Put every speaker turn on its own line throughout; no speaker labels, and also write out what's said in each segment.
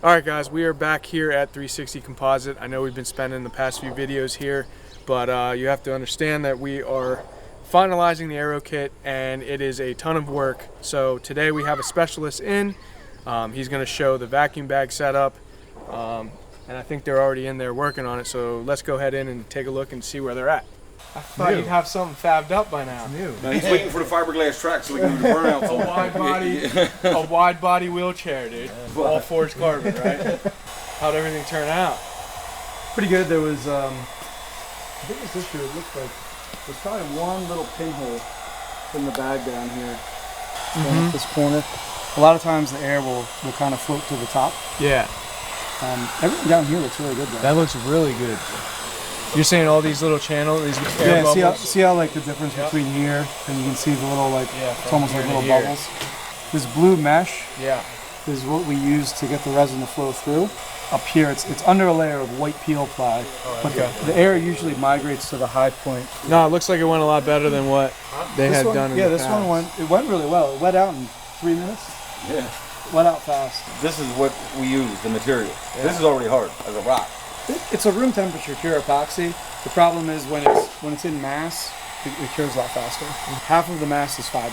Alright guys, we are back here at 360 Composite. I know we've been spending the past few videos here, but you have to understand that we are finalizing the aero kit and it is a ton of work. So today we have a specialist in. He's going to show the vacuum bag setup, and I think they're already in there working on it. So let's go ahead in and take a look and see where they're at. I thought you'd have something fabbed up by now.
No, he's waiting for the fiberglass track so we can do the burnout.
A wide body wheelchair, dude. All forged carbon, right? How'd everything turn out?
Pretty good. There was, I think it was this year, it looked like, there's probably one little pinhole in the bag down here, at this corner. A lot of times the air will kind of float to the top.
Yeah.
Everything down here looks really good though.
That looks really good. You're saying all these little channels, these air bubbles?
See how like the difference between here, and you can see the little like, it's almost like little bubbles. This blue mesh is what we use to get the resin to flow through. Up here, it's under a layer of white peel ply, but the air usually migrates to the high point.
No, it looks like it went a lot better than what they had done in the past.
Yeah, this one went really well. It wet out in 3 minutes. Yeah. Wet out fast.
This is what we use, the material. Yeah. This is already hard as a rock.
It's a room temperature cure epoxy. The problem is when it's in mass, it cures a lot faster. Half of the mass is fibers,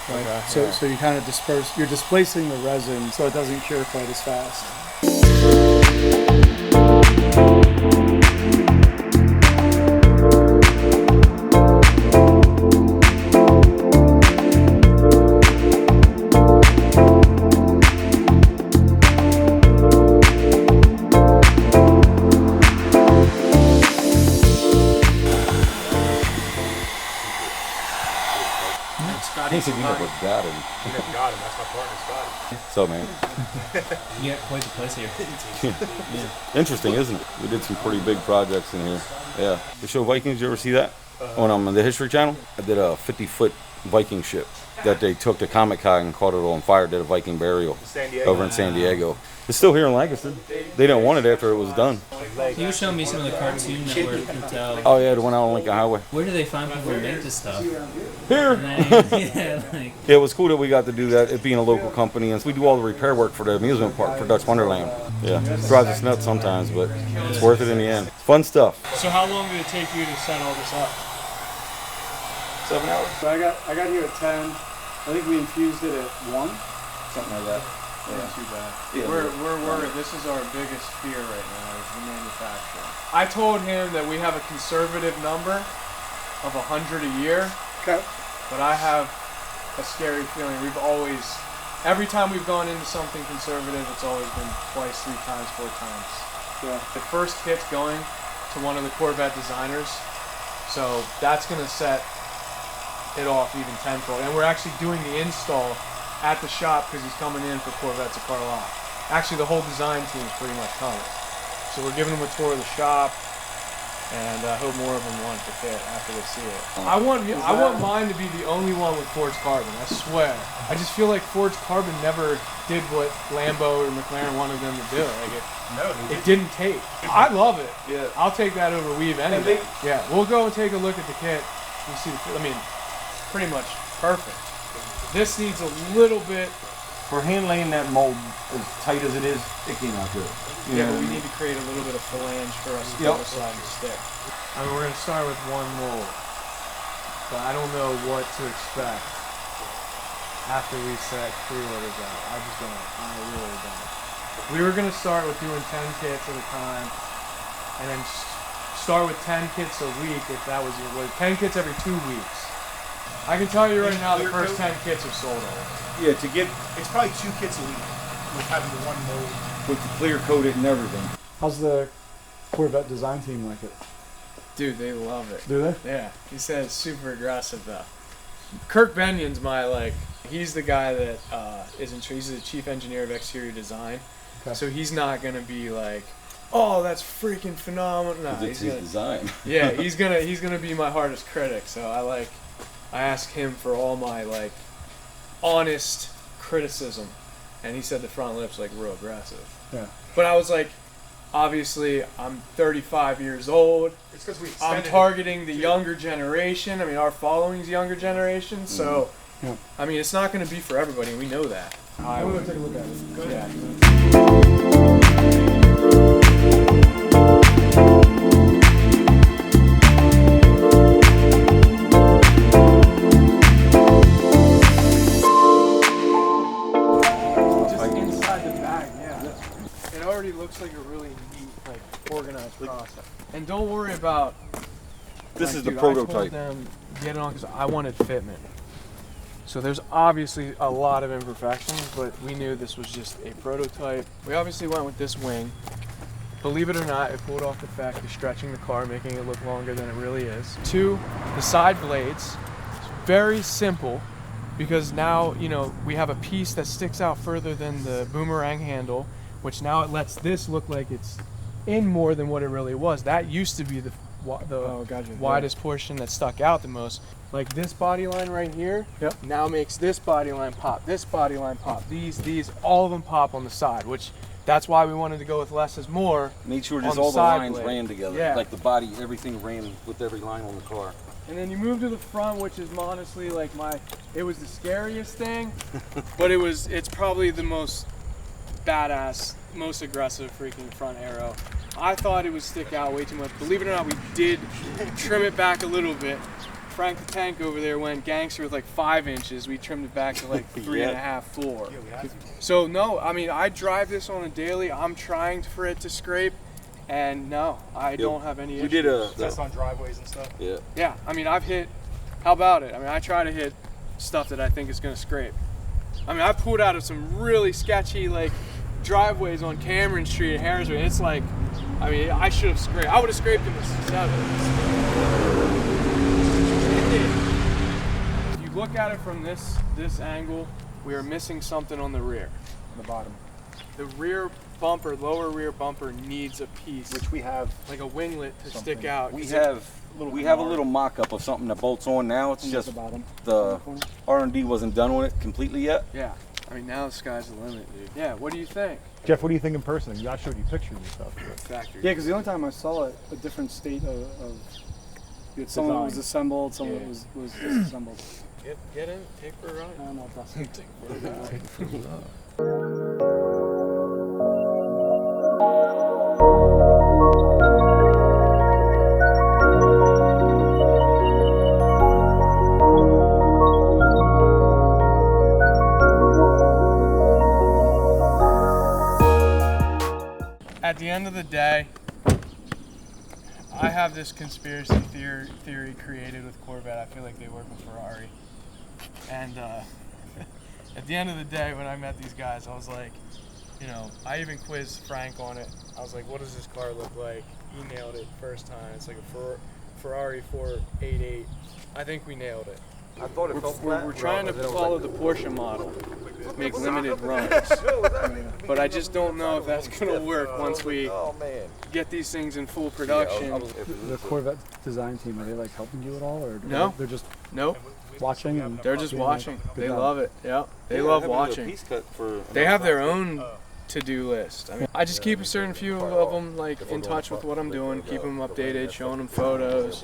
right? Okay, so you kind of disperse. You're displacing the resin, so it doesn't cure quite as fast.
He said you never got him.
You never got him. That's my partner, Scotty.
So, man.
You got quite the place here.
Interesting, isn't it? We did some pretty big projects in here. Yeah. The show Vikings, you ever see that? On the History Channel? I did a 50-foot Viking ship that they took to Comic Con and caught it on fire, did a Viking burial over in San Diego. It's still here in Lancaster. They didn't want it after it was done.
You were showing me some of the Cartoon Network hotel.
Oh yeah, the one out on Lincoln Highway.
Where do they find people to make this stuff?
Here!
Yeah,
it was cool that we got to do that, it being a local company, and we do all the repair work for the amusement park for Dutch Wonderland. Yeah, it drives us nuts sometimes, but it's worth it in the end. Fun stuff.
So how long did it take you to set all this up?
7 hours?
So I got here at 10. I think we infused it at 1.
Something like that.
Yeah. Not too bad.
Yeah,
we're worried. This is our biggest fear right now is the manufacturing. I told him that we have a conservative number of 100 a year.
Okay.
But I have a scary feeling. We've always, every time we've gone into something conservative, it's always been twice, 3 times, 4 times.
Yeah.
The first kit's going to one of the Corvette designers, so that's going to set it off even tenfold. And we're actually doing the install at the shop because he's coming in for Corvettes at Carlisle. Actually, the whole design team is pretty much coming. So we're giving them a tour of the shop, and I hope more of them want the kit after they see it. I want mine to be the only one with forged carbon, I swear. I just feel like forged carbon never did what Lambo or McLaren wanted them to do. Like it didn't take. I love it.
Yeah.
I'll take that over weave any day. Yeah, we'll go and take a look at the kit. You see, I mean, pretty much perfect. This needs a little bit.
For hand laying that mold as tight as it is, it came out good.
Yeah, but we need to create a little bit of phalange for us to go aside and stick. I mean, we're going to start with one mold, but I don't know what to expect after we set pre-orders out. I really don't. We were going to start with doing 10 kits at a time, and then start with 10 kits a week if that was 10 kits every 2 weeks. I can tell you right now, the first 10 kits are sold already.
Yeah, to get
it's probably 2 kits a week with having the one mold.
with the clear coat it and everything.
How's the Corvette design team like it?
Dude, they love it.
Do they?
Yeah, he said it's super aggressive though. Kirk Benyon's he's the guy that he's the chief engineer of exterior design. Okay. So he's not gonna be like, oh, that's freaking phenomenal. No,
It's his design.
Yeah, he's gonna be my hardest critic. So I ask him for all my honest criticism, and he said the front lip's real aggressive.
Yeah.
But I was like, obviously, I'm 35 years old.
It's because
I'm targeting the younger generation. I mean, our following's younger generation, so I mean, it's not going to be for everybody. We know that.
I'm going to take a look at it. Go ahead. Yeah.
organized process. And don't worry about.
This
like,
is the
dude,
prototype.
I told them get it on because I wanted fitment. So there's obviously a lot of imperfections, but we knew this was just a prototype. We obviously went with this wing. Believe it or not, it pulled off the fact of stretching the car, making it look longer than it really is. 2, the side blades. It's very simple because now, you know, we have a piece that sticks out further than the boomerang handle, which now it lets this look like it's in more than what it really was. That used to be the widest portion that stuck out the most. Like this body line right here, now makes this body line pop, this body line pop, these, all of them pop on the side, which that's why we wanted to go with less is more.
Made sure just all the lines ran together. Like the body, everything ran with every line on the car.
And then you move to the front, which is honestly like it was the scariest thing, but it's probably the most badass, most aggressive freaking front arrow. I thought it would stick out way too much. Believe it or not, we did trim it back a little bit. Frank the Tank over there went gangster with like 5 inches. We trimmed it back to like 3.5, 4. So no, I mean, I drive this on a daily. I'm trying for it to scrape, and no, I don't have any issues.
We did a
test on driveways and stuff.
Yeah.
Yeah, I mean, I've hit, how about it? I mean, I try to hit stuff that I think is gonna scrape. I mean, I've pulled out of some really sketchy like driveways on Cameron Street at Harrisburg. It's like, I mean, I should have scraped. I would have scraped in the 7. If you look at it from this angle, we are missing something on the rear.
On the bottom.
The rear bumper, lower rear bumper needs a piece,
Which we have.
like a winglet to stick out.
We have a little mock-up of something that bolts on now. It's just the R&D wasn't done on it completely yet.
Yeah, I mean, now the sky's the limit, dude. Yeah, what do you think?
Jeff, what do you think in person? I showed you pictures and stuff.
Factory.
Yeah, because the only time I saw it, a different state of some of it was assembled, some of it was disassembled.
Get in, take for a ride.
I don't know if that's
At the end of the day, I have this conspiracy theory created with Corvette. I feel like they work with Ferrari. And at the end of the day, when I met these guys, I was like, you know, I even quizzed Frank on it. I was like, what does this car look like? He nailed it first time. It's like a Ferrari 488. I think we nailed it.
I thought it felt flat.
We're trying to follow the Porsche model, make limited runs. But I just don't know if that's going to work once we get these things in full production.
the Corvette design team. Are they like helping you at all, or
No.
they're just
Nope.
watching? And
They're just
being
watching.
like,
They
good
love
job?
it. Yeah. They love watching. They have their own to-do list. I mean, I just keep a certain few of them like in touch with what I'm doing, keep them updated, showing them photos,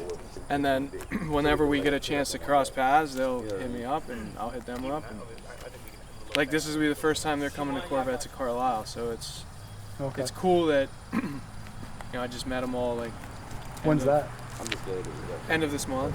and then whenever we get a chance to cross paths, they'll hit me up and I'll hit them up. And, like this will be the first time they're coming to Corvettes at Carlisle, so it's cool that you know I just met them all like.
When's that?
I'm just glad it was
End of this month.